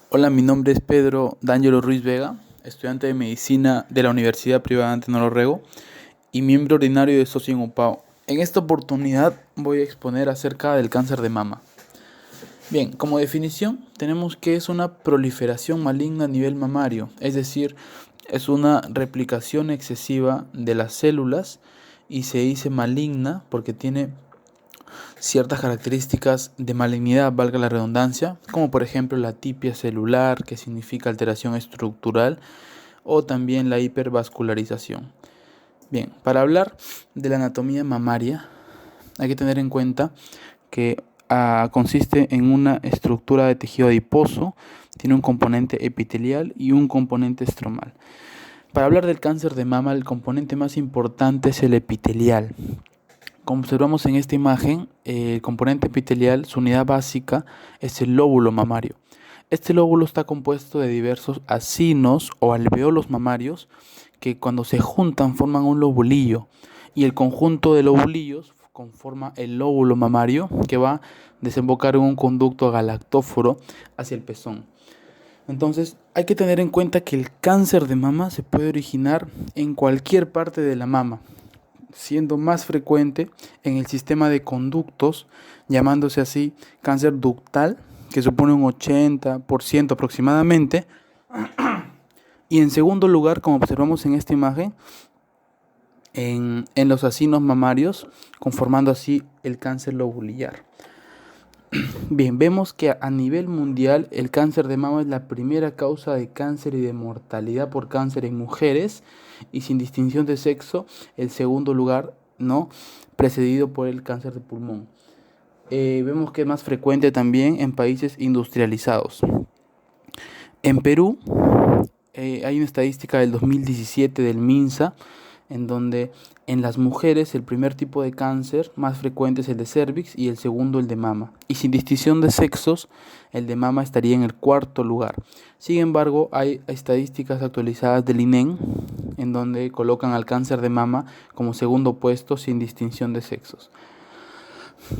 Hola, mi nombre es Pedro D'Angelo Ruiz Vega, estudiante de medicina de la Universidad Privada Antenor Orrego y miembro ordinario de Socio en UPAO. En esta oportunidad voy a exponer acerca del cáncer de mama. Bien, como definición tenemos que es una proliferación maligna a nivel mamario, es decir, es una replicación excesiva de las células y se dice maligna porque tiene ciertas características de malignidad, valga la redundancia, como por ejemplo la atipia celular, que significa alteración estructural, o también la hipervascularización. Bien, para hablar de la anatomía mamaria, hay que tener en cuenta que consiste en una estructura de tejido adiposo, tiene un componente epitelial y un componente estromal. Para hablar del cáncer de mama, el componente más importante es el epitelial. Como observamos en esta imagen, el componente epitelial, su unidad básica, es el lóbulo mamario. Este lóbulo está compuesto de diversos acinos o alveolos mamarios que cuando se juntan forman un lobulillo y el conjunto de lobulillos conforma el lóbulo mamario que va a desembocar en un conducto galactóforo hacia el pezón. Entonces hay que tener en cuenta que el cáncer de mama se puede originar en cualquier parte de la mama, siendo más frecuente en el sistema de conductos, llamándose así cáncer ductal, que supone un 80% aproximadamente, y en segundo lugar, como observamos en esta imagen, en los acinos mamarios, conformando así el cáncer lobulillar. Bien, vemos que a nivel mundial el cáncer de mama es la primera causa de cáncer y de mortalidad por cáncer en mujeres y sin distinción de sexo, el segundo lugar, ¿no? Precedido por el cáncer de pulmón. Vemos que es más frecuente también en países industrializados. En Perú hay una estadística del 2017 del MINSA en donde en las mujeres el primer tipo de cáncer más frecuente es el de cérvix y el segundo el de mama. Y sin distinción de sexos, el de mama estaría en el cuarto lugar. Sin embargo, hay estadísticas actualizadas del INEN en donde colocan al cáncer de mama como segundo puesto sin distinción de sexos.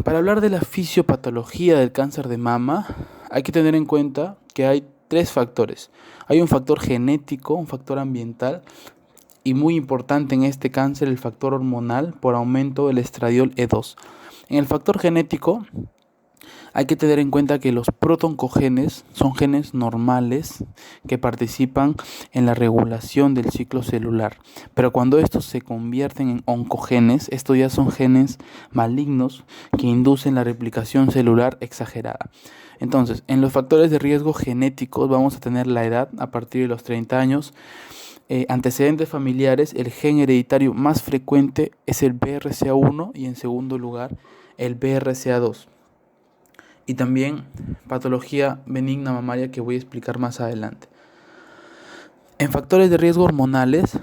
Para hablar de la fisiopatología del cáncer de mama, hay que tener en cuenta que hay tres factores. Hay un factor genético, un factor ambiental, y muy importante en este cáncer el factor hormonal por aumento del estradiol E2. En el factor genético hay que tener en cuenta que los protoncogenes son genes normales que participan en la regulación del ciclo celular, pero cuando estos se convierten en oncogenes, estos ya son genes malignos que inducen la replicación celular exagerada. Entonces, en los factores de riesgo genéticos vamos a tener la edad a partir de los 30 años, antecedentes familiares, el gen hereditario más frecuente es el BRCA1 y en segundo lugar el BRCA2. Y también patología benigna mamaria que voy a explicar más adelante. En factores de riesgo hormonales,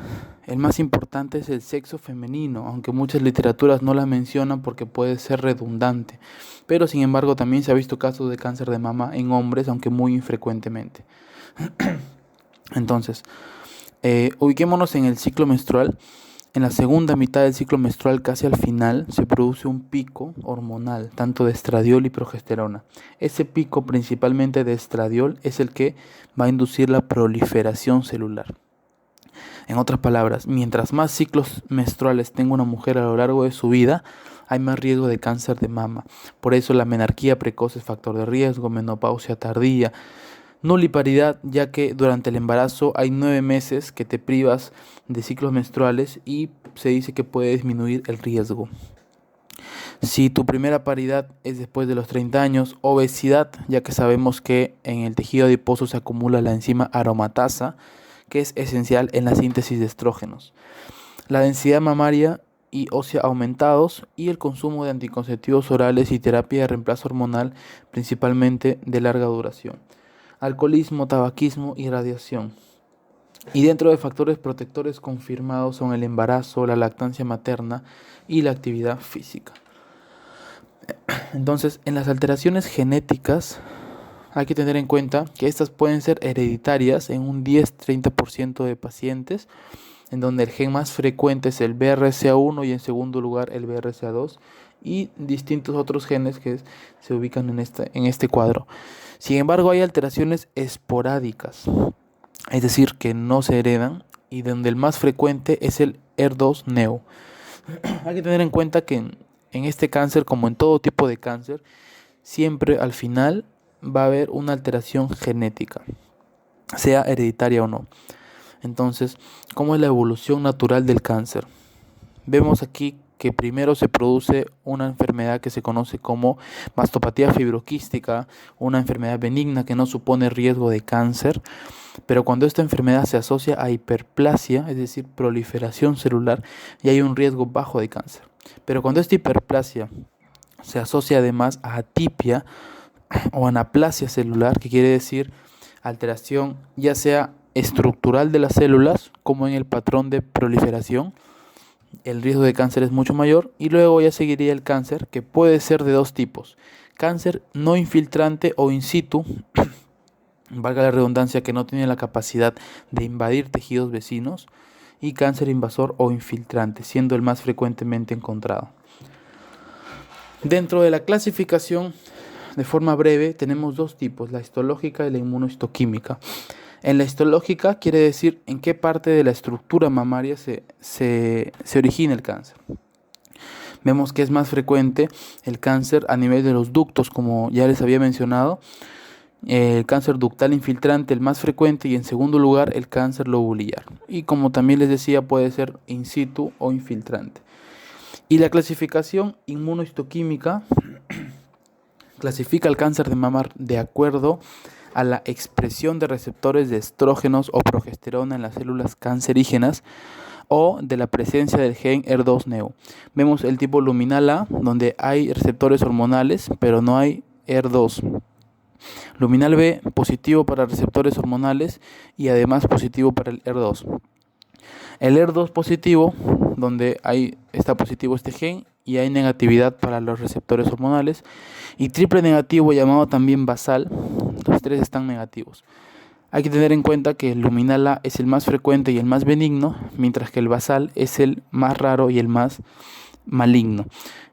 el más importante es el sexo femenino, aunque muchas literaturas no la mencionan porque puede ser redundante. Pero sin embargo también se ha visto casos de cáncer de mama en hombres, aunque muy infrecuentemente. Entonces, ubiquémonos en el ciclo menstrual. En la segunda mitad del ciclo menstrual, casi al final, se produce un pico hormonal, tanto de estradiol y progesterona. Ese pico, principalmente de estradiol, es el que va a inducir la proliferación celular. En otras palabras, mientras más ciclos menstruales tenga una mujer a lo largo de su vida, hay más riesgo de cáncer de mama. Por eso la menarquía precoz es factor de riesgo, menopausia tardía, nuliparidad, ya que durante el embarazo hay 9 meses que te privas de ciclos menstruales y se dice que puede disminuir el riesgo. Si tu primera paridad es después de los 30 años, obesidad, ya que sabemos que en el tejido adiposo se acumula la enzima aromatasa, que es esencial en la síntesis de estrógenos. La densidad mamaria y ósea aumentados y el consumo de anticonceptivos orales y terapia de reemplazo hormonal, principalmente de larga duración. Alcoholismo, tabaquismo y radiación. Y dentro de factores protectores confirmados son el embarazo, la lactancia materna y la actividad física. Entonces, en las alteraciones genéticas hay que tener en cuenta que estas pueden ser hereditarias en un 10-30% de pacientes, en donde el gen más frecuente es el BRCA1 y en segundo lugar el BRCA2 y distintos otros genes que se ubican en este cuadro. Sin embargo, hay alteraciones esporádicas, es decir, que no se heredan y donde el más frecuente es el ER2-neo. Hay que tener en cuenta que en este cáncer, como en todo tipo de cáncer, siempre al final va a haber una alteración genética, sea hereditaria o no. Entonces, ¿cómo es la evolución natural del cáncer? Vemos aquí que primero se produce una enfermedad que se conoce como mastopatía fibroquística, una enfermedad benigna que no supone riesgo de cáncer, pero cuando esta enfermedad se asocia a hiperplasia, es decir, proliferación celular, y hay un riesgo bajo de cáncer. Pero cuando esta hiperplasia se asocia además a atipia o anaplasia celular, que quiere decir alteración ya sea estructural de las células como en el patrón de proliferación, el riesgo de cáncer es mucho mayor. Y luego ya seguiría el cáncer, que puede ser de dos tipos: cáncer no infiltrante o in situ, valga la redundancia, que no tiene la capacidad de invadir tejidos vecinos, y cáncer invasor o infiltrante, siendo el más frecuentemente encontrado. Dentro de la clasificación, de forma breve, tenemos dos tipos: la histológica y la inmunohistoquímica. En la histológica quiere decir en qué parte de la estructura mamaria se origina el cáncer. Vemos que es más frecuente el cáncer a nivel de los ductos, como ya les había mencionado. El cáncer ductal infiltrante, el más frecuente, y en segundo lugar el cáncer lobulillar. Y como también les decía, puede ser in situ o infiltrante. Y la clasificación inmunohistoquímica clasifica el cáncer de mama de acuerdo a la expresión de receptores de estrógenos o progesterona en las células cancerígenas o de la presencia del gen ER2-neo. Vemos el tipo luminal A, donde hay receptores hormonales, pero no hay ER2. Luminal B, positivo para receptores hormonales y además positivo para el ER2. El ER2 positivo, donde está positivo este gen y hay negatividad para los receptores hormonales. Y triple negativo, llamado también basal, los tres están negativos. Hay que tener en cuenta que el luminal A es el más frecuente y el más benigno, mientras que el basal es el más raro y el más maligno.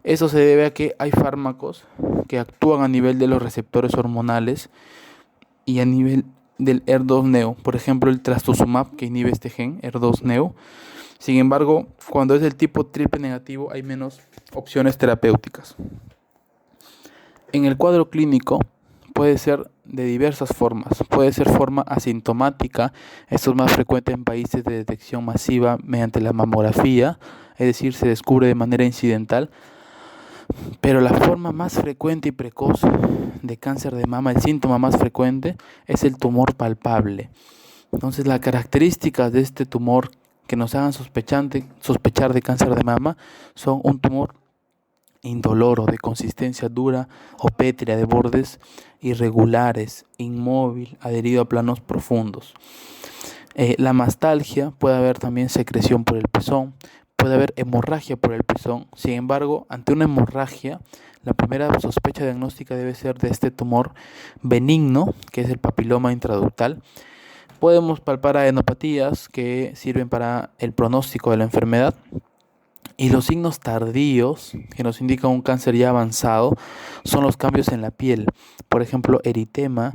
Eso se debe a que hay fármacos que actúan a nivel de los receptores hormonales y a nivel del ER2-neo. Por ejemplo, el trastuzumab, que inhibe este gen, ER2-neo. Sin embargo, cuando es del tipo triple negativo hay menos opciones terapéuticas. En el cuadro clínico puede ser de diversas formas. Puede ser forma asintomática, esto es más frecuente en países de detección masiva mediante la mamografía, es decir, se descubre de manera incidental. Pero la forma más frecuente y precoz de cáncer de mama, el síntoma más frecuente, es el tumor palpable. Entonces, las características de este tumor que nos hagan sospechar de cáncer de mama son un tumor indoloro, de consistencia dura o pétrea, de bordes irregulares, inmóvil, adherido a planos profundos. La mastalgia, puede haber también secreción por el pezón, puede haber hemorragia por el pezón. Sin embargo, ante una hemorragia, la primera sospecha diagnóstica debe ser de este tumor benigno, que es el papiloma intraductal. Podemos palpar adenopatías que sirven para el pronóstico de la enfermedad. Y los signos tardíos que nos indican un cáncer ya avanzado son los cambios en la piel. Por ejemplo, eritema,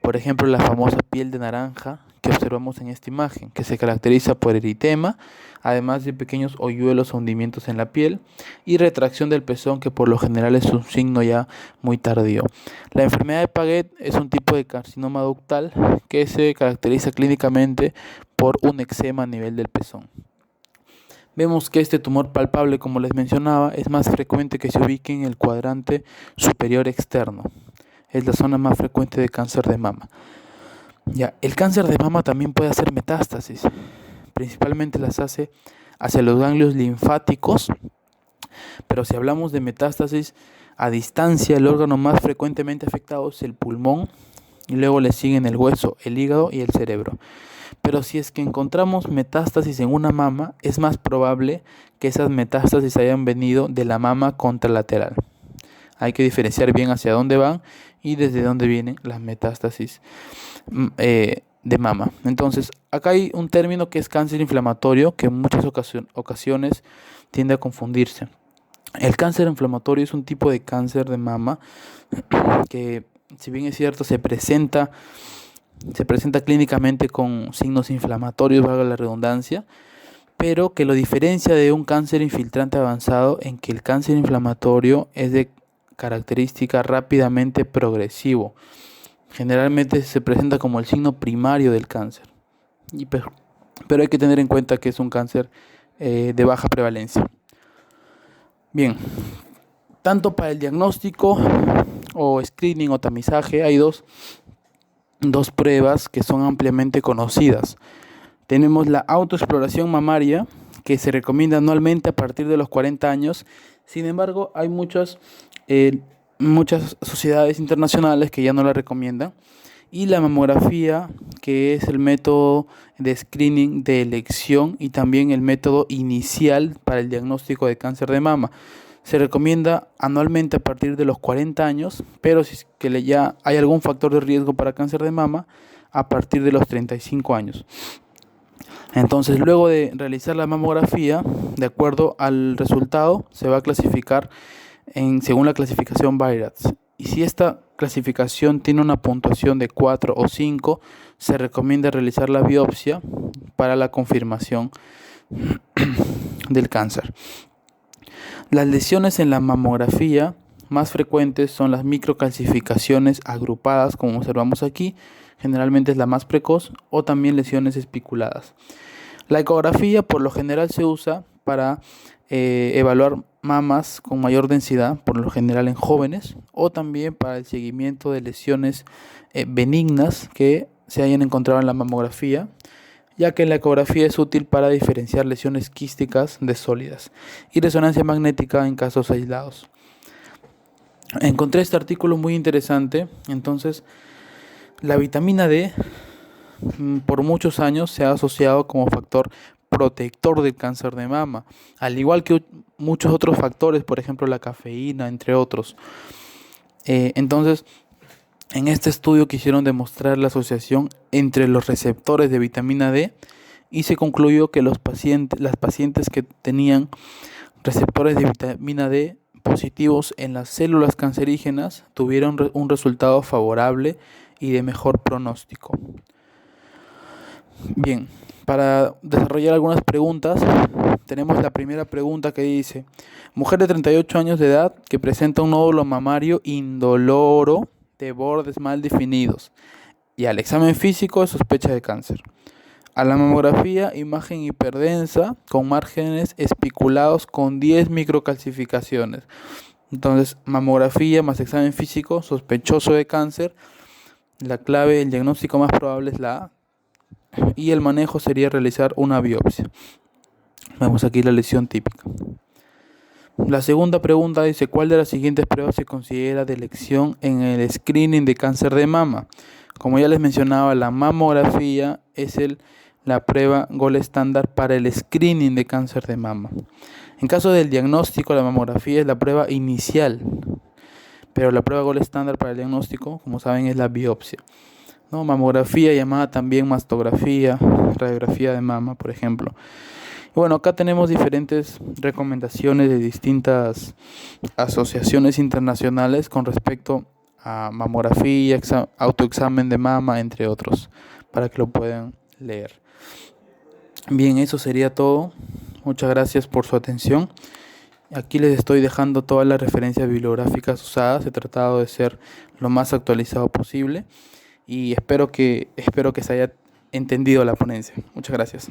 por ejemplo, la famosa piel de naranja que observamos en esta imagen, que se caracteriza por eritema, además de pequeños hoyuelos o hundimientos en la piel, y retracción del pezón, que por lo general es un signo ya muy tardío. La enfermedad de Paget es un tipo de carcinoma ductal que se caracteriza clínicamente por un eczema a nivel del pezón. Vemos que este tumor palpable, como les mencionaba, es más frecuente que se ubique en el cuadrante superior externo. Es la zona más frecuente de cáncer de mama. El cáncer de mama también puede hacer metástasis. Principalmente las hace hacia los ganglios linfáticos. Pero si hablamos de metástasis a distancia, el órgano más frecuentemente afectado es el pulmón. Y luego le siguen el hueso, el hígado y el cerebro. Pero si es que encontramos metástasis en una mama, es más probable que esas metástasis hayan venido de la mama contralateral. Hay que diferenciar bien hacia dónde van y desde dónde vienen las metástasis de mama. Entonces, acá hay un término que es cáncer inflamatorio, que en muchas ocasiones tiende a confundirse. El cáncer inflamatorio es un tipo de cáncer de mama que si bien es cierto, se presenta clínicamente con signos inflamatorios, valga la redundancia, pero que lo diferencia de un cáncer infiltrante avanzado en que el cáncer inflamatorio es de característica rápidamente progresivo. Generalmente se presenta como el signo primario del cáncer, pero hay que tener en cuenta que es un cáncer de baja prevalencia. Bien, tanto para el diagnóstico o screening o tamizaje hay dos pruebas que son ampliamente conocidas. Tenemos la autoexploración mamaria, que se recomienda anualmente a partir de los 40 años. Sin embargo, hay muchas sociedades internacionales que ya no la recomiendan. Y la mamografía, que es el método de screening de elección y también el método inicial para el diagnóstico de cáncer de mama. Se recomienda anualmente a partir de los 40 años, pero si es que ya hay algún factor de riesgo para cáncer de mama, a partir de los 35 años. Entonces, luego de realizar la mamografía, de acuerdo al resultado, se va a clasificar según la clasificación VIRATS. Y si esta clasificación tiene una puntuación de 4 o 5, se recomienda realizar la biopsia para la confirmación del cáncer. Las lesiones en la mamografía más frecuentes son las microcalcificaciones agrupadas, como observamos aquí, generalmente es la más precoz, o también lesiones espiculadas. La ecografía por lo general se usa para evaluar mamas con mayor densidad, por lo general en jóvenes, o también para el seguimiento de lesiones benignas que se hayan encontrado en la mamografía, ya que la ecografía es útil para diferenciar lesiones quísticas de sólidas, y resonancia magnética en casos aislados. Encontré este artículo muy interesante. Entonces, la vitamina D por muchos años se ha asociado como factor protector del cáncer de mama, al igual que muchos otros factores, por ejemplo la cafeína, entre otros. Entonces, en este estudio quisieron demostrar la asociación entre los receptores de vitamina D y se concluyó que las pacientes que tenían receptores de vitamina D positivos en las células cancerígenas tuvieron un resultado favorable y de mejor pronóstico. Bien, para desarrollar algunas preguntas, tenemos la primera pregunta que dice: mujer de 38 años de edad que presenta un nódulo mamario indoloro de bordes mal definidos y al examen físico sospecha de cáncer. A la mamografía, imagen hiperdensa con márgenes espiculados con 10 microcalcificaciones. Entonces, mamografía más examen físico sospechoso de cáncer. La clave, el diagnóstico más probable es la A. Y el manejo sería realizar una biopsia. Vemos aquí la lesión típica. La segunda pregunta dice: ¿cuál de las siguientes pruebas se considera de elección en el screening de cáncer de mama? Como ya les mencionaba, la mamografía es la prueba gold estándar para el screening de cáncer de mama. En caso del diagnóstico, la mamografía es la prueba inicial, pero la prueba gold estándar para el diagnóstico, como saben, es la biopsia. Mamografía llamada también mastografía, radiografía de mama, por ejemplo. Y bueno, acá tenemos diferentes recomendaciones de distintas asociaciones internacionales con respecto a mamografía, autoexamen de mama, entre otros, para que lo puedan leer. Bien, eso sería todo. Muchas gracias por su atención. Aquí les estoy dejando todas las referencias bibliográficas usadas. He tratado de ser lo más actualizado posible y espero que se haya entendido la ponencia. Muchas gracias.